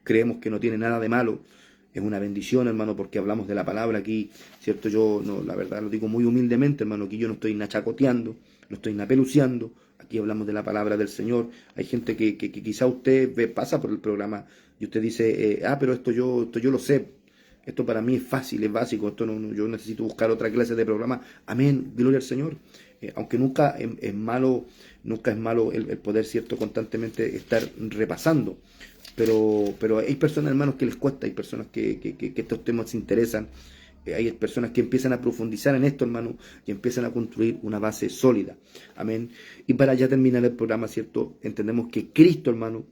Creemos que no tiene nada de malo. Es una bendición, hermano, porque hablamos de la palabra aquí, ¿cierto? Yo, no, la verdad, lo digo muy humildemente, hermano, que yo no estoy nachacoteando, no estoy napeluciando. Aquí hablamos de la palabra del Señor. Hay gente que quizá usted pasa por el programa y usted dice, pero esto yo lo sé. Esto para mí es fácil, es básico. Esto yo necesito buscar otra clase de programa. Amén, gloria al Señor. Aunque nunca es malo, el poder, ¿cierto?, constantemente estar repasando. Pero hay personas, hermanos, que les cuesta, hay personas que estos temas se interesan, hay personas que empiezan a profundizar en esto, hermano, y empiezan a construir una base sólida. Amén. Y para ya terminar el programa, ¿cierto?, entendemos que Cristo, hermano,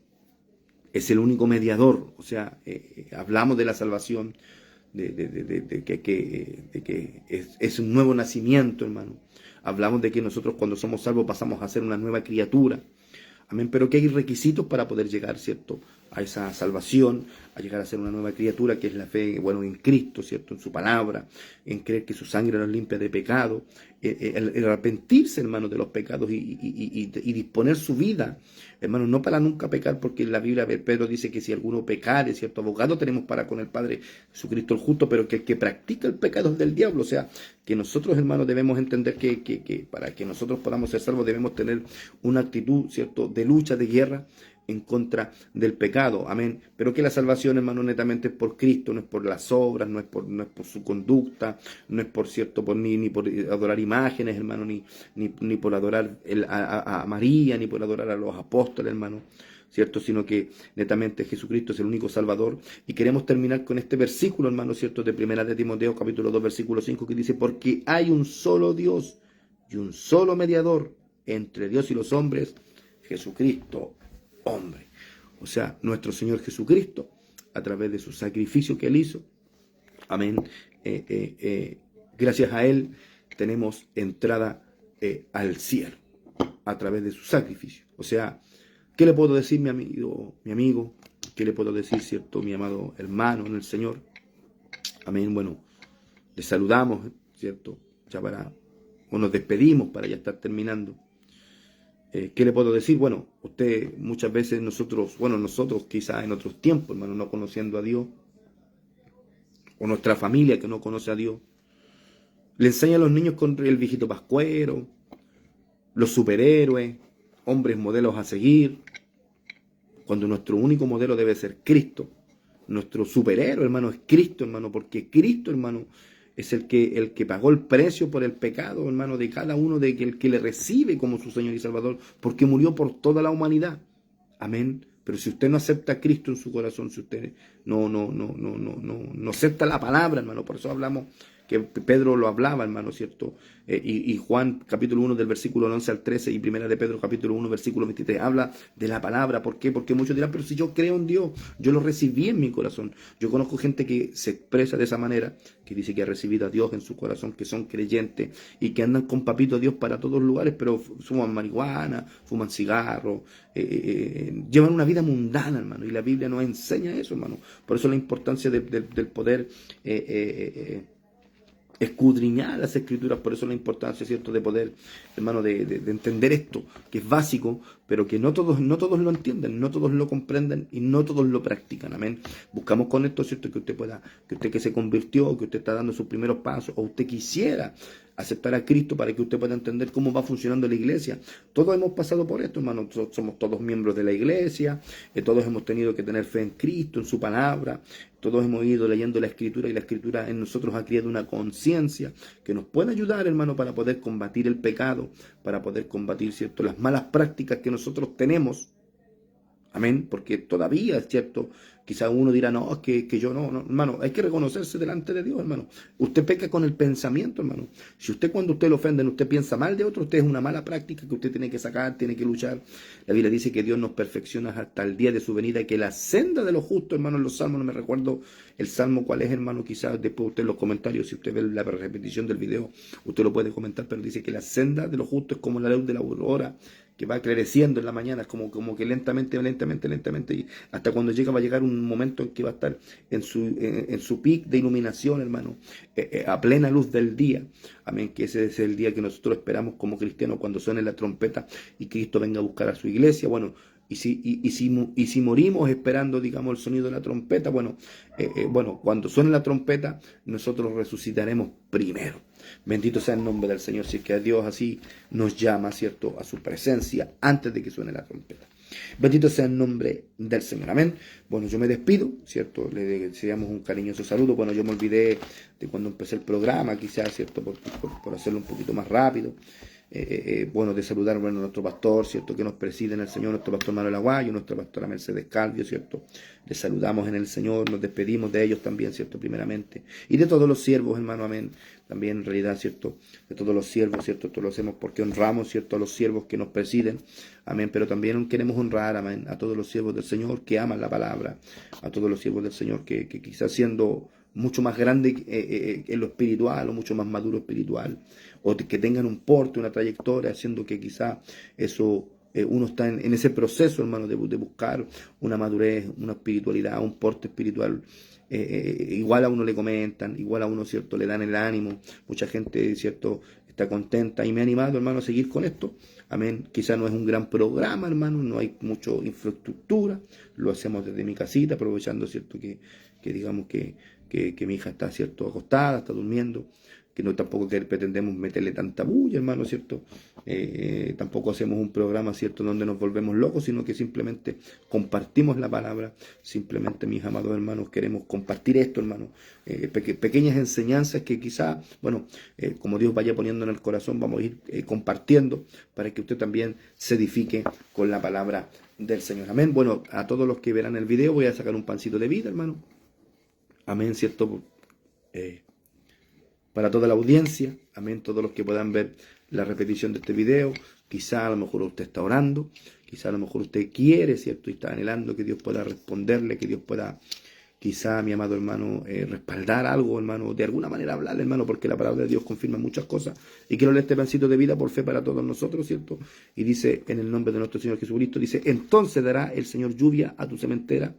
es el único mediador. O sea, hablamos de la salvación, de que es un nuevo nacimiento, hermano. Hablamos de que nosotros cuando somos salvos pasamos a ser una nueva criatura. Amén, pero que hay requisitos para poder llegar, ¿cierto?, a esa salvación, a llegar a ser una nueva criatura, que es la fe, bueno, en Cristo, ¿cierto?, en su palabra, en creer que su sangre nos limpia de pecado, el arrepentirse, hermano, de los pecados y disponer su vida, hermano, no para nunca pecar, porque en la Biblia Pedro dice que si alguno pecare, ¿cierto?, abogado tenemos para con el Padre, Jesucristo el justo, pero que el que practica el pecado es del diablo. O sea, que nosotros, hermanos, debemos entender que para que nosotros podamos ser salvos debemos tener una actitud, ¿cierto?, de lucha, de guerra, en contra del pecado, amén. Pero que la salvación, hermano, netamente es por Cristo, no es por las obras, no es por su conducta, no es por cierto, ni por adorar imágenes, hermano, ni por adorar a María, ni por adorar a los apóstoles, hermano, ¿cierto? Sino que netamente Jesucristo es el único Salvador. Y queremos terminar con este versículo, hermano, ¿cierto? De Primera de Timoteo, capítulo 2, versículo 5, que dice, porque hay un solo Dios y un solo mediador entre Dios y los hombres, Jesucristo, hombre. O sea, nuestro Señor Jesucristo, a través de su sacrificio que Él hizo, amén, gracias a Él tenemos entrada al cielo, a través de su sacrificio. O sea, ¿qué le puedo decir, mi amigo? ¿Qué le puedo decir, cierto, mi amado hermano en el Señor? Amén. Bueno, le saludamos, cierto, ya o nos despedimos para ya estar terminando. ¿Qué le puedo decir? Bueno, usted muchas veces nosotros quizás en otros tiempos, hermano, no conociendo a Dios, o nuestra familia que no conoce a Dios, le enseña a los niños con el viejito pascuero, los superhéroes, hombres modelos a seguir, cuando nuestro único modelo debe ser Cristo. Nuestro superhéroe, hermano, es Cristo, hermano, porque Cristo, hermano, es el que pagó el precio por el pecado, hermano, de cada uno, el que le recibe como su Señor y Salvador, porque murió por toda la humanidad. Amén. Pero si usted no acepta a Cristo en su corazón, si usted no acepta la palabra, hermano, por eso hablamos que Pedro lo hablaba, hermano, ¿cierto? Y Juan capítulo 1 del versículo 11 al 13 y primera de Pedro capítulo 1 versículo 23 habla de la palabra. ¿Por qué? Porque muchos dirán, pero si yo creo en Dios, yo lo recibí en mi corazón. Yo conozco gente que se expresa de esa manera, que dice que ha recibido a Dios en su corazón, que son creyentes y que andan con papito Dios para todos lugares, pero fuman marihuana, fuman cigarros, llevan una vida mundana, hermano, y la Biblia nos enseña eso, hermano. Por eso la importancia del poder escudriñar las escrituras, por eso la importancia, ¿cierto?, de poder, hermano, de entender esto, que es básico, pero que no todos lo entienden, no todos lo comprenden y no todos lo practican, amén. Buscamos con esto, ¿cierto?, que usted que se convirtió, que usted está dando sus primeros pasos, o usted quisiera aceptar a Cristo para que usted pueda entender cómo va funcionando la iglesia. Todos hemos pasado por esto, hermano, somos todos miembros de la iglesia, todos hemos tenido que tener fe en Cristo, en su palabra, todos hemos ido leyendo la Escritura y la Escritura en nosotros ha creado una conciencia que nos puede ayudar, hermano, para poder combatir el pecado, para poder combatir, ¿cierto?, las malas prácticas que nosotros tenemos. Amén, porque todavía es cierto, quizá uno dirá, no, es que yo no, hermano, hay que reconocerse delante de Dios, hermano. Usted peca con el pensamiento, hermano. Si usted cuando usted lo ofenden, usted piensa mal de otro, usted es una mala práctica que usted tiene que sacar, tiene que luchar. La Biblia dice que Dios nos perfecciona hasta el día de su venida, y que la senda de los justos, hermano, en los salmos, no me recuerdo el salmo cuál es, hermano, quizás después usted en los comentarios, si usted ve la repetición del video, usted lo puede comentar, pero dice que la senda de los justos es como la luz de la aurora, que va creciendo en la mañana, como que lentamente, y hasta cuando va a llegar un momento en que va a estar en su pic de iluminación, hermano, a plena luz del día. Amén, que ese es el día que nosotros esperamos como cristianos, cuando suene la trompeta y Cristo venga a buscar a su iglesia. Bueno, y si morimos esperando, digamos, el sonido de la trompeta, bueno, cuando suene la trompeta, nosotros resucitaremos primero. Bendito sea el nombre del Señor, si es que a Dios así nos llama, ¿cierto?, a su presencia antes de que suene la trompeta. Bendito sea el nombre del Señor, amén. Bueno, yo me despido, ¿cierto? Le deseamos un cariñoso saludo. Bueno, yo me olvidé de cuando empecé el programa, quizás, ¿cierto?, por hacerlo un poquito más rápido. Bueno, de saludar, bueno, a nuestro pastor, ¿cierto?, que nos preside en el Señor, nuestro pastor Manuel Aguayo, nuestra pastora Mercedes Calvio, ¿cierto? Les saludamos en el Señor, nos despedimos de ellos también, ¿cierto?, primeramente. Y de todos los siervos, hermano, amén. También, en realidad, ¿cierto?, de todos los siervos, ¿cierto? Esto lo hacemos porque honramos, ¿cierto?, a los siervos que nos presiden, amén. Pero también queremos honrar, amén, a todos los siervos del Señor que aman la palabra, a todos los siervos del Señor que quizás siendo mucho más grande en lo espiritual, o mucho más maduro espiritual, o que tengan un porte, una trayectoria, haciendo que quizá eso, uno está en ese proceso, hermano, de buscar una madurez, una espiritualidad, un porte espiritual. Igual a uno le comentan, igual a uno, ¿cierto?, le dan el ánimo. Mucha gente, ¿cierto?, está contenta, y me ha animado, hermano, a seguir con esto. Amén. Quizá no es un gran programa, hermano, no hay mucha infraestructura, lo hacemos desde mi casita, aprovechando, ¿cierto?, que digamos que mi hija está, ¿cierto?, acostada, está durmiendo, que no tampoco que pretendemos meterle tanta bulla, hermano, ¿cierto? Tampoco hacemos un programa, ¿cierto?, donde nos volvemos locos, sino que simplemente compartimos la palabra. Simplemente, mis amados hermanos, queremos compartir esto, hermano. Pequeñas enseñanzas que quizá, bueno, como Dios vaya poniendo en el corazón, vamos a ir compartiendo para que usted también se edifique con la palabra del Señor. Amén. Bueno, a todos los que verán el video voy a sacar un pancito de vida, hermano. Amén, ¿cierto? Para toda la audiencia, amén, todos los que puedan ver la repetición de este video, quizá a lo mejor usted está orando, quizá a lo mejor usted quiere, ¿cierto? Y está anhelando que Dios pueda responderle, que Dios pueda, quizá, mi amado hermano, respaldar algo, hermano, de alguna manera hablarle, hermano, porque la palabra de Dios confirma muchas cosas. Y quiero leer este pancito de vida por fe para todos nosotros, ¿cierto? Y dice, en el nombre de nuestro Señor Jesucristo, dice, entonces dará el Señor lluvia a tu sementera,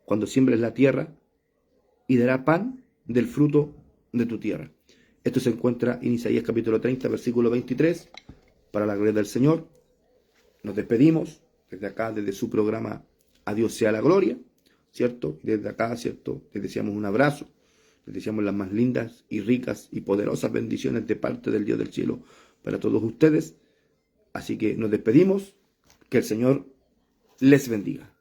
cuando siembres la tierra, y dará pan del fruto de tu tierra. Esto se encuentra en Isaías capítulo 30, versículo 23. Para la gloria del Señor, nos despedimos desde acá, desde su programa A Dios sea la gloria, ¿cierto? Desde acá, ¿cierto? Les deseamos un abrazo, les deseamos las más lindas y ricas y poderosas bendiciones de parte del Dios del cielo para todos ustedes. Así que nos despedimos, que el Señor les bendiga.